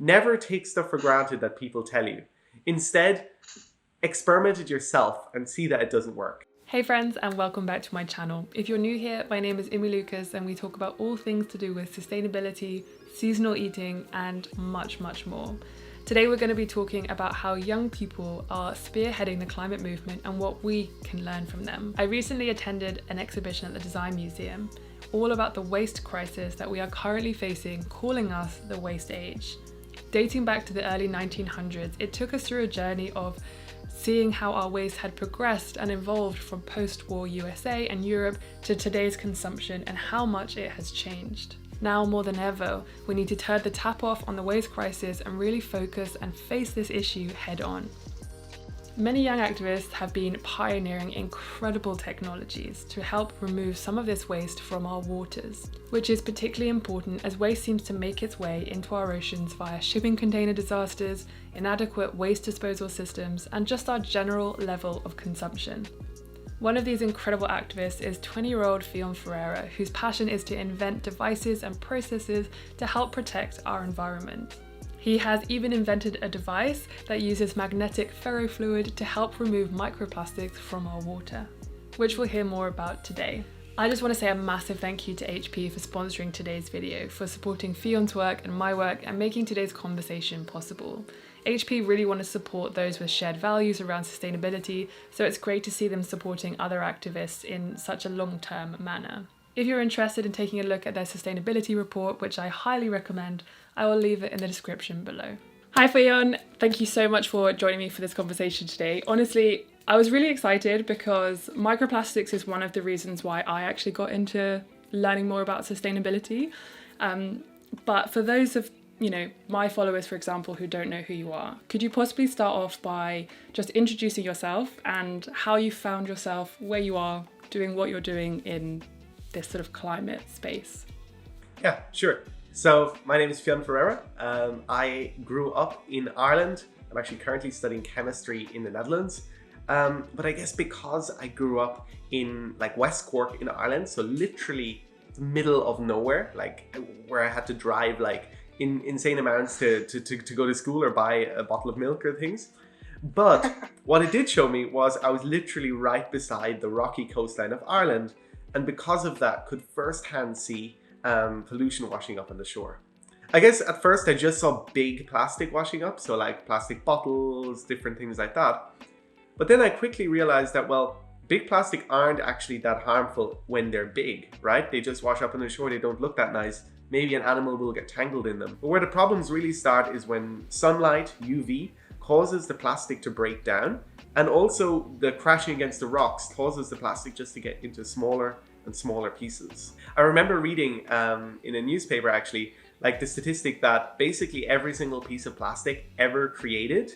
Never take stuff for granted that people tell you. Instead, experiment it yourself and see that it doesn't work. Hey friends, and welcome back to my channel. If you're new here, my name is Imi Lucas and we talk about all things to do with sustainability, seasonal eating, and much, much more. Today we're going to be talking about how young people are spearheading the climate movement and what we can learn from them. I recently attended an exhibition at the Design Museum, all about the waste crisis that we are currently facing, calling us the waste age. Dating back to the early 1900s, it took us through a journey of seeing how our waste had progressed and evolved from post-war USA and Europe to today's consumption and how much it has changed. Now more than ever, we need to turn the tap off on the waste crisis and really focus and face this issue head on. Many young activists have been pioneering incredible technologies to help remove some of this waste from our waters, which is particularly important as waste seems to make its way into our oceans via shipping container disasters, inadequate waste disposal systems, and just our general level of consumption. One of these incredible activists is 20-year-old Fionn Ferreira, whose passion is to invent devices and processes to help protect our environment. He has even invented a device that uses magnetic ferrofluid to help remove microplastics from our water, which we'll hear more about today. I just want to say a massive thank you to HP for sponsoring today's video, for supporting Fionn's work and my work and making today's conversation possible. HP really want to support those with shared values around sustainability, so it's great to see them supporting other activists in such a long-term manner. If you're interested in taking a look at their sustainability report, which I highly recommend, I will leave it in the description below. Hi Fionn, thank you so much for joining me for this conversation today. Honestly, I was really excited because microplastics is one of the reasons why I actually got into learning more about sustainability. But for those of my followers, for example, who don't know who you are, could you possibly start off by just introducing yourself and how you found yourself where you are, doing what you're doing in this sort of climate space? Yeah, sure. So my name is Fionn Ferreira. I grew up in Ireland. I'm actually currently studying chemistry in the Netherlands. But I guess because I grew up in West Cork in Ireland, so literally the middle of nowhere, where I had to drive in insane amounts to go to school or buy a bottle of milk or things. But what it did show me was I was literally right beside the rocky coastline of Ireland, and because of that could firsthand see pollution washing up on the shore. I guess at first I just saw big plastic washing up, so plastic bottles, different things like that. But then I quickly realized that, well, big plastic aren't actually that harmful when they're big, right? They just wash up on the shore, they don't look that nice. Maybe an animal will get tangled in them. But where the problems really start is when sunlight, UV, causes the plastic to break down, and also the crashing against the rocks causes the plastic just to get into smaller and smaller pieces. I remember reading in a newspaper actually, the statistic that basically every single piece of plastic ever created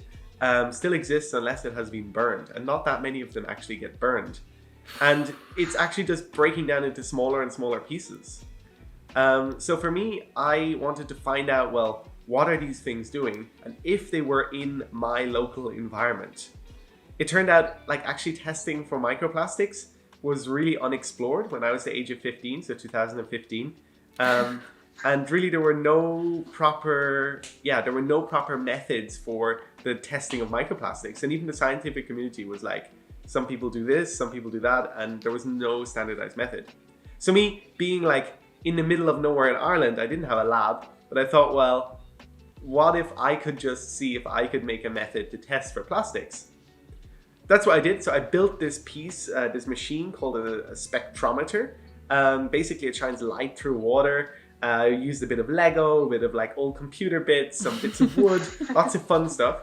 still exists unless it has been burned, and not that many of them actually get burned. And it's actually just breaking down into smaller and smaller pieces. So for me, I wanted to find out, well, what are these things doing, and if they were in my local environment. It turned out actually testing for microplastics was really unexplored when I was the age of 15, so 2015. And really there were no proper methods for the testing of microplastics. And even the scientific community was some people do this, some people do that, and there was no standardized method. So me being in the middle of nowhere in Ireland, I didn't have a lab, but I thought, well, what if I could just see if I could make a method to test for plastics? That's what I did. So I built this piece, this machine called a spectrometer. Basically it shines light through water. I used a bit of Lego, a bit of old computer bits, some bits of wood, lots of fun stuff.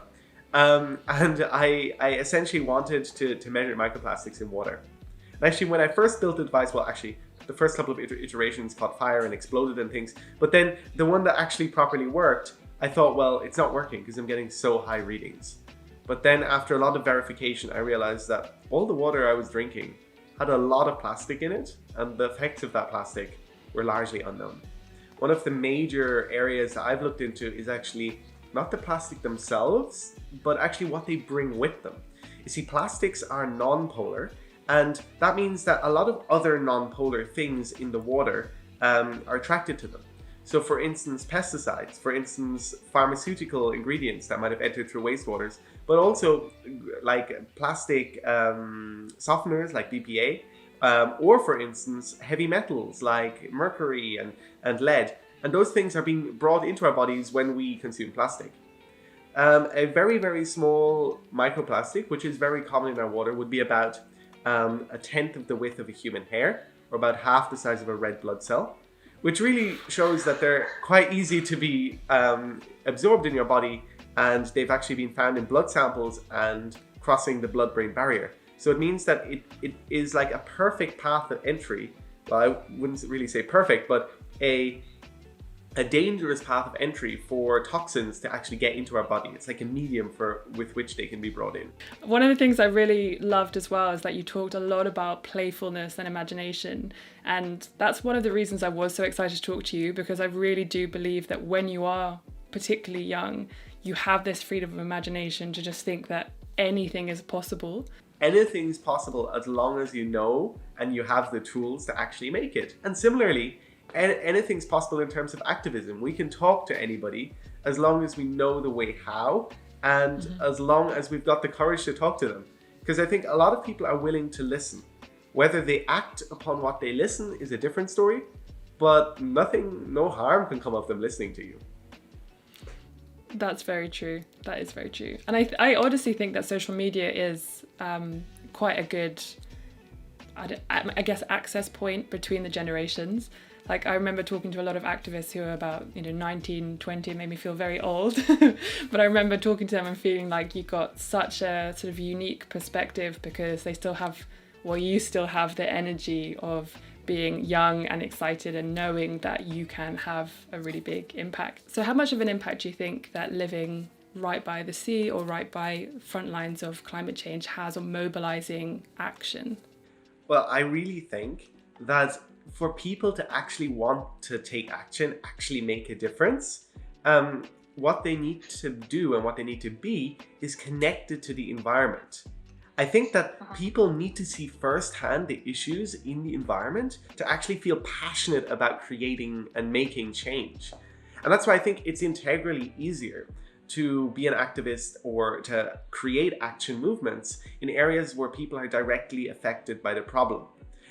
And I essentially wanted to measure microplastics in water. And actually when I first built the device, well actually the first couple of iterations caught fire and exploded and things. But then the one that actually properly worked, I thought, well, it's not working because I'm getting so high readings. But then after a lot of verification, I realized that all the water I was drinking had a lot of plastic in it, and the effects of that plastic were largely unknown. One of the major areas that I've looked into is actually not the plastic themselves, but actually what they bring with them. You see, plastics are non-polar, and that means that a lot of other non-polar things in the water are attracted to them. So for instance, pesticides, for instance, pharmaceutical ingredients that might have entered through wastewaters, but also like plastic softeners like BPA, or for instance, heavy metals like mercury and lead. And those things are being brought into our bodies when we consume plastic. A very, very small microplastic, which is very common in our water, would be about a tenth of the width of a human hair, or about half the size of a red blood cell, which really shows that they're quite easy to be absorbed in your body, and they've actually been found in blood samples and crossing the blood-brain barrier. So it means that it is like a perfect path of entry. Well, I wouldn't really say perfect, but a dangerous path of entry for toxins to actually get into our body. It's like a medium with which they can be brought in. One of the things I really loved as well is that you talked a lot about playfulness and imagination. And that's one of the reasons I was so excited to talk to you, because I really do believe that when you are particularly young, you have this freedom of imagination to just think that anything is possible. Anything's possible as long as you know and you have the tools to actually make it. And similarly, anything's possible in terms of activism. We can talk to anybody as long as we know the way how, and as long as we've got the courage to talk to them. Because I think a lot of people are willing to listen. Whether they act upon what they listen is a different story, but no harm can come of them listening to you. That's very true. That is very true. And I honestly think that social media is quite a good, I guess, access point between the generations. Like, I remember talking to a lot of activists who are about, 19, 20, it made me feel very old. But I remember talking to them and feeling like you got such a sort of unique perspective, because they still have, you still have the energy of being young and excited and knowing that you can have a really big impact. So how much of an impact do you think that living right by the sea or right by front lines of climate change has on mobilizing action? Well, I really think that for people to actually want to take action, actually make a difference, what they need to do and what they need to be is connected to the environment. I think that people need to see firsthand the issues in the environment to actually feel passionate about creating and making change. And that's why I think it's integrally easier to be an activist or to create action movements in areas where people are directly affected by the problem.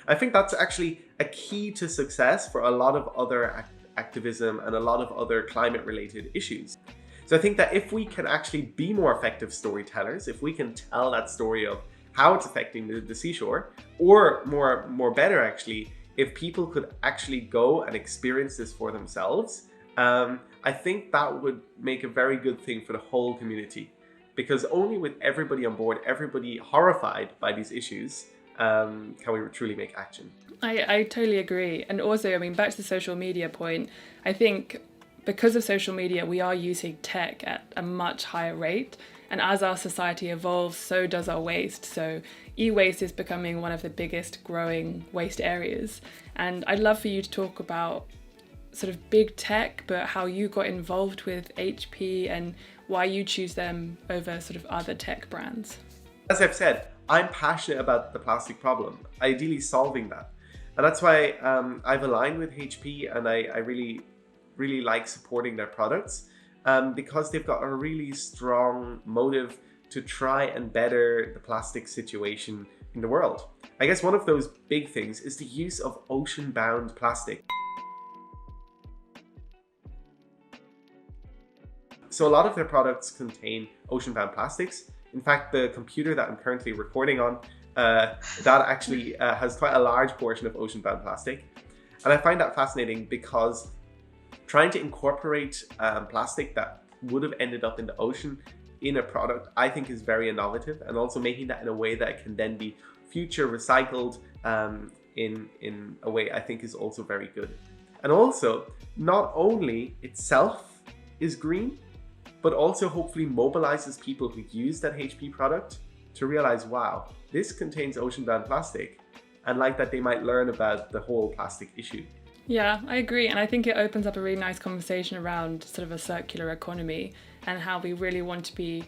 I think that's actually a key to success for a lot of other activism and a lot of other climate-related issues. So I think that if we can actually be more effective storytellers, if we can tell that story of how it's affecting the seashore, or more better actually, if people could actually go and experience this for themselves, I think that would make a very good thing for the whole community. Because only with everybody on board, everybody horrified by these issues, can we truly make action. I totally agree. And also, back to the social media point, I think because of social media, we are using tech at a much higher rate. And as our society evolves, so does our waste. So e-waste is becoming one of the biggest growing waste areas. And I'd love for you to talk about sort of big tech, but how you got involved with HP and why you choose them over sort of other tech brands. As I've said, I'm passionate about the plastic problem, ideally solving that. And that's why I've aligned with HP, and I really like supporting their products because they've got a really strong motive to try and better the plastic situation in the world. I guess one of those big things is the use of ocean-bound plastic. So a lot of their products contain ocean-bound plastics. In fact, the computer that I'm currently recording on, that actually has quite a large portion of ocean-bound plastic. And I find that fascinating because trying to incorporate plastic that would have ended up in the ocean in a product, I think is very innovative, and also making that in a way that it can then be future recycled in a way I think is also very good. And also, not only itself is green, but also hopefully mobilizes people who use that HP product to realize, wow, this contains ocean-bound plastic, and like that they might learn about the whole plastic issue. Yeah, I agree. And I think it opens up a really nice conversation around sort of a circular economy and how we really want to be,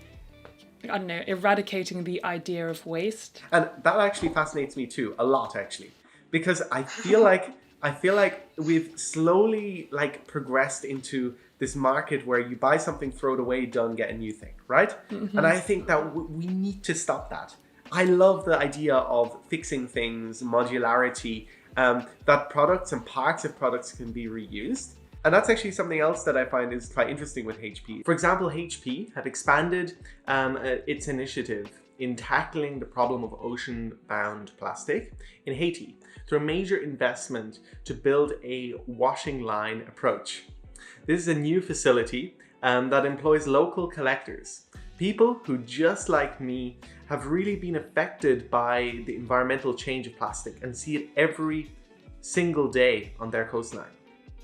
eradicating the idea of waste. And that actually fascinates me too, a lot actually, because I feel like I feel like we've slowly progressed into this market where you buy something, throw it away, done, get a new thing, right? And I think that we need to stop that. I love the idea of fixing things, modularity, that products and parts of products can be reused. And that's actually something else that I find is quite interesting with HP. For example, HP have expanded its initiative in tackling the problem of ocean-bound plastic in Haiti through a major investment to build a washing line approach. This is a new facility that employs local collectors, people who, just like me, have really been affected by the environmental change of plastic and see it every single day on their coastline.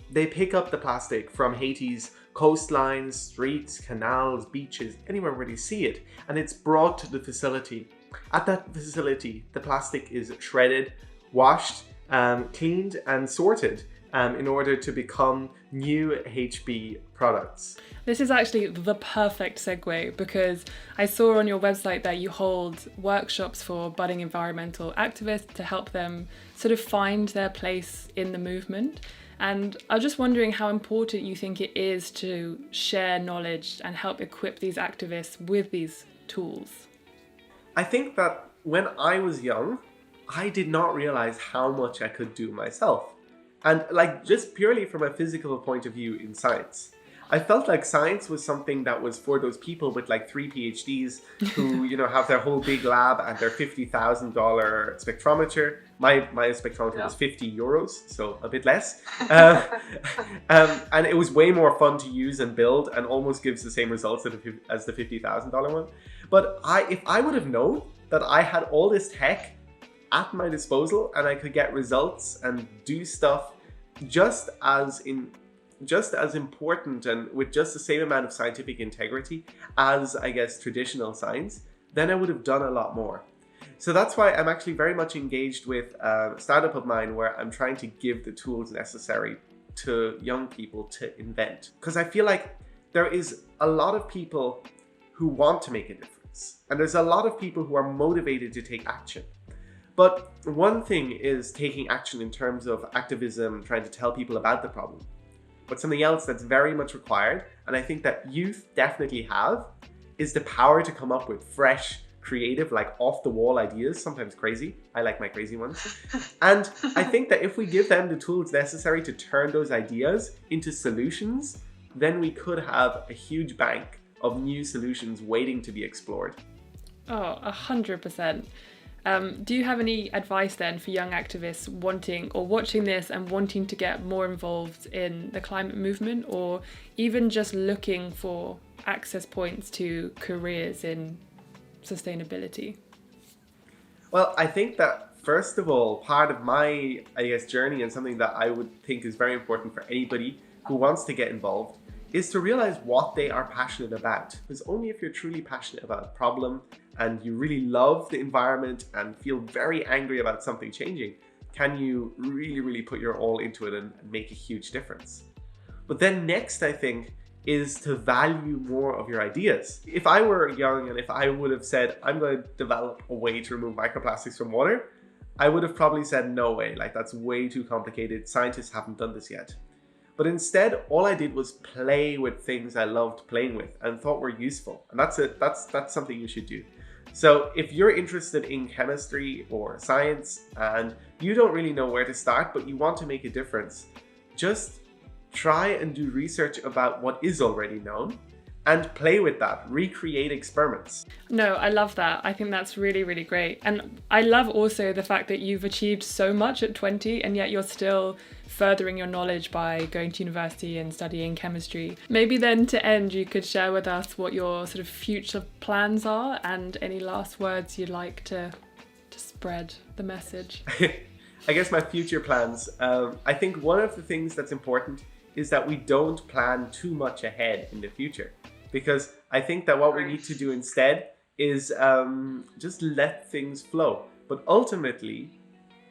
They pick up the plastic from Haiti's coastlines, streets, canals, beaches, anywhere where they see it, and it's brought to the facility. At that facility, the plastic is shredded, washed, cleaned, and sorted in order to become new HB products. This is actually the perfect segue, because I saw on your website that you hold workshops for budding environmental activists to help them sort of find their place in the movement. And I was just wondering how important you think it is to share knowledge and help equip these activists with these tools. I think that when I was young, I did not realize how much I could do myself. And just purely from a physical point of view in science, I felt like science was something that was for those people with 3 PhDs who, have their whole big lab and their $50,000 spectrometer. My spectrometer was €50, so a bit less. And it was way more fun to use and build and almost gives the same results as the $50,000 one. But if I would have known that I had all this tech at my disposal and I could get results and do stuff just as important and with just the same amount of scientific integrity as, I guess, traditional science, then I would have done a lot more. So that's why I'm actually very much engaged with a startup of mine where I'm trying to give the tools necessary to young people to invent. Because I feel like there is a lot of people who want to make a difference. And there's a lot of people who are motivated to take action. But one thing is taking action in terms of activism, trying to tell people about the problem. But something else that's very much required, and I think that youth definitely have, is the power to come up with fresh, creative, off-the-wall ideas, sometimes crazy. I like my crazy ones. And I think that if we give them the tools necessary to turn those ideas into solutions, then we could have a huge bank of new solutions waiting to be explored. Oh, 100%. Do you have any advice then for young activists wanting or watching this and wanting to get more involved in the climate movement, or even just looking for access points to careers in sustainability? Well, I think that first of all, part of my, journey, and something that I would think is very important for anybody who wants to get involved, is to realize what they are passionate about. Because only if you're truly passionate about a problem and you really love the environment and feel very angry about something changing, can you really, really put your all into it and make a huge difference. But then next, I think, is to value more of your ideas. If I were young and if I would have said, I'm going to develop a way to remove microplastics from water, I would have probably said, no way, that's way too complicated. Scientists haven't done this yet. But instead, all I did was play with things I loved playing with and thought were useful. And that's it. That's something you should do. So if you're interested in chemistry or science and you don't really know where to start, but you want to make a difference, just try and do research about what is already known and play with that, recreate experiments. No, I love that. I think that's really, really great. And I love also the fact that you've achieved so much at 20 and yet you're still furthering your knowledge by going to university and studying chemistry. Maybe then to end, you could share with us what your sort of future plans are and any last words you'd like to spread the message. I guess my future plans, I think one of the things that's important is that we don't plan too much ahead in the future. Because I think that what we need to do instead is just let things flow. But ultimately,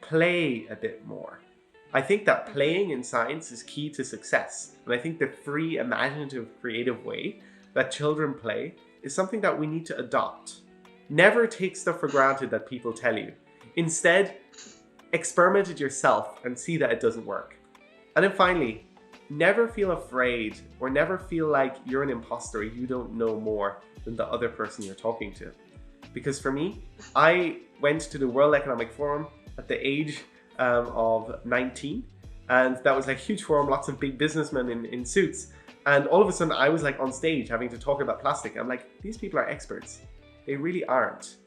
play a bit more. I think that playing in science is key to success. And I think the free, imaginative, creative way that children play is something that we need to adopt. Never take stuff for granted that people tell you. Instead, experiment it yourself and see that it doesn't work. And then finally, never feel afraid or never feel like you're an imposter, you don't know more than the other person you're talking to. Because for me, I went to the World Economic Forum at the age of 19, and that was like a huge forum, lots of big businessmen in suits. And all of a sudden I was like on stage having to talk about plastic. I'm like, these people are experts. They really aren't.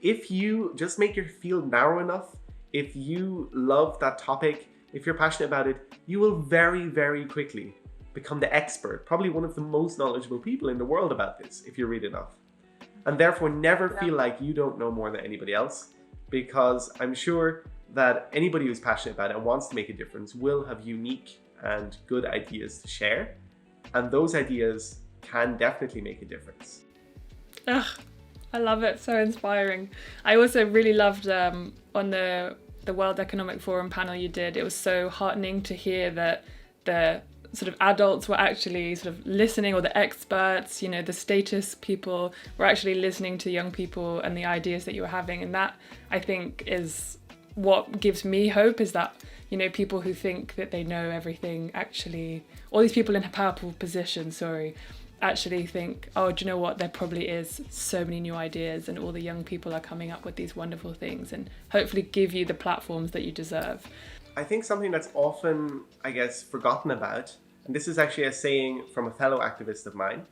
If you just make your field narrow enough, if you love that topic, if you're passionate about it, you will very, very quickly become the expert, probably one of the most knowledgeable people in the world about this, if you read enough. And therefore never feel like you don't know more than anybody else, because I'm sure that anybody who's passionate about it and wants to make a difference will have unique and good ideas to share. And those ideas can definitely make a difference. Ugh, I love it. So inspiring. I also really loved on the World Economic Forum panel you did. It was so heartening to hear that the sort of adults were actually sort of listening, or the experts, you know, the status people were actually listening to young people and the ideas that you were having. And that, I think, is what gives me hope, is that, you know, people who think that they know everything actually, all these people in powerful positions, actually think, oh, do you know what, there probably is so many new ideas and all the young people are coming up with these wonderful things, and hopefully give you the platforms that you deserve. I think something that's often, I guess, forgotten about, and this is actually a saying from a fellow activist of mine,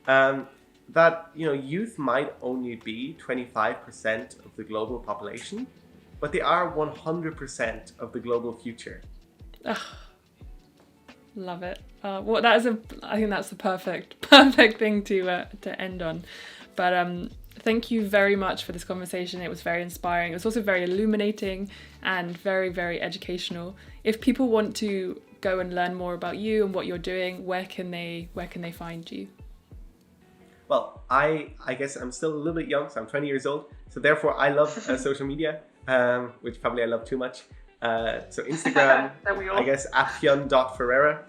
that, you know, youth might only be 25% of the global population, but they are 100% of the global future. Ugh, love it. Well, I think that's the perfect thing to end on. But thank you very much for this conversation. It was very inspiring. It was also very illuminating and very, very educational. If people want to go and learn more about you and what you're doing, where can they find you? Well, I guess I'm still a little bit young, so I'm 20 years old. So therefore I love social media, which probably I love too much. So Instagram, I guess, @Fionn.Ferreira.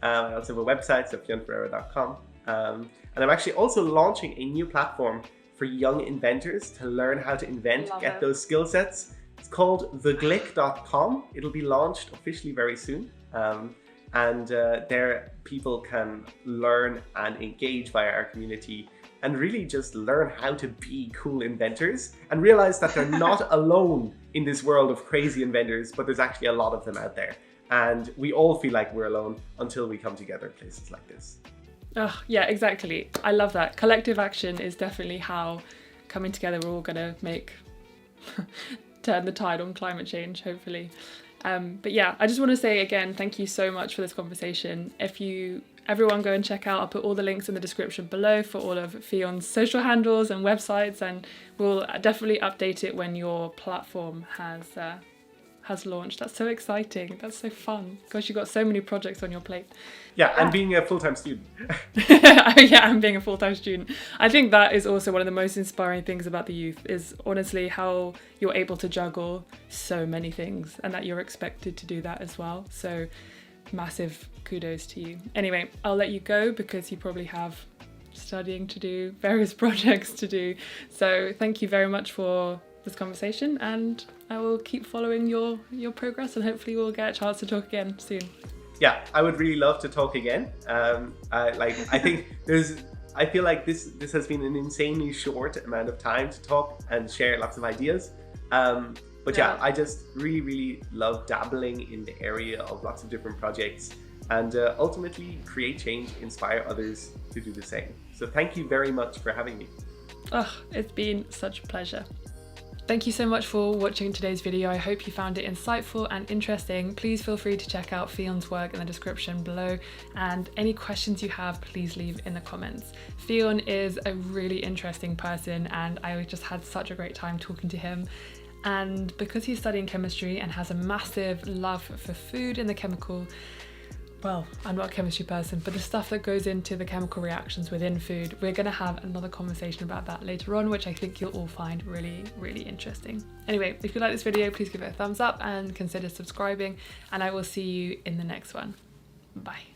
I also have a website, so fionferreira.com. And I'm actually also launching a new platform for young inventors to learn how to invent, get those skill sets. It's called theglick.com. It'll be launched officially very soon. And there people can learn and engage via our community and really just learn how to be cool inventors and realize that they're not alone in this world of crazy inventors, but there's actually a lot of them out there. And we all feel like we're alone until we come together in places like this. Oh, yeah, exactly. I love that. Collective action is definitely how coming together we're all going to turn the tide on climate change, hopefully. But yeah, I just want to say again, thank you so much for this conversation. Everyone go and check out, I'll put all the links in the description below for all of Fionn's social handles and websites, and we'll definitely update it when your platform has launched. That's so exciting. That's so fun. Gosh, you've got so many projects on your plate. Yeah, and being a full-time student. Yeah, and being a full-time student. I think that is also one of the most inspiring things about the youth, is honestly how you're able to juggle so many things and that you're expected to do that as well. So massive kudos to you. Anyway, I'll let you go because you probably have studying to do, various projects to do. So thank you very much for this conversation, and I will keep following your progress, and hopefully we'll get a chance to talk again soon. Yeah, I would really love to talk again. I feel like this has been an insanely short amount of time to talk and share lots of ideas. But yeah, I just really, really love dabbling in the area of lots of different projects and ultimately create change, inspire others to do the same. So thank you very much for having me. Oh, it's been such a pleasure. Thank you so much for watching today's video. I hope you found it insightful and interesting. Please feel free to check out Fionn's work in the description below, and any questions you have, please leave in the comments. Fionn is a really interesting person, and I just had such a great time talking to him. And because he's studying chemistry and has a massive love for food and the chemical, well, I'm not a chemistry person, but the stuff that goes into the chemical reactions within food, we're going to have another conversation about that later on, which I think you'll all find really, really interesting. Anyway, if you like this video, please give it a thumbs up and consider subscribing, and I will see you in the next one. Bye.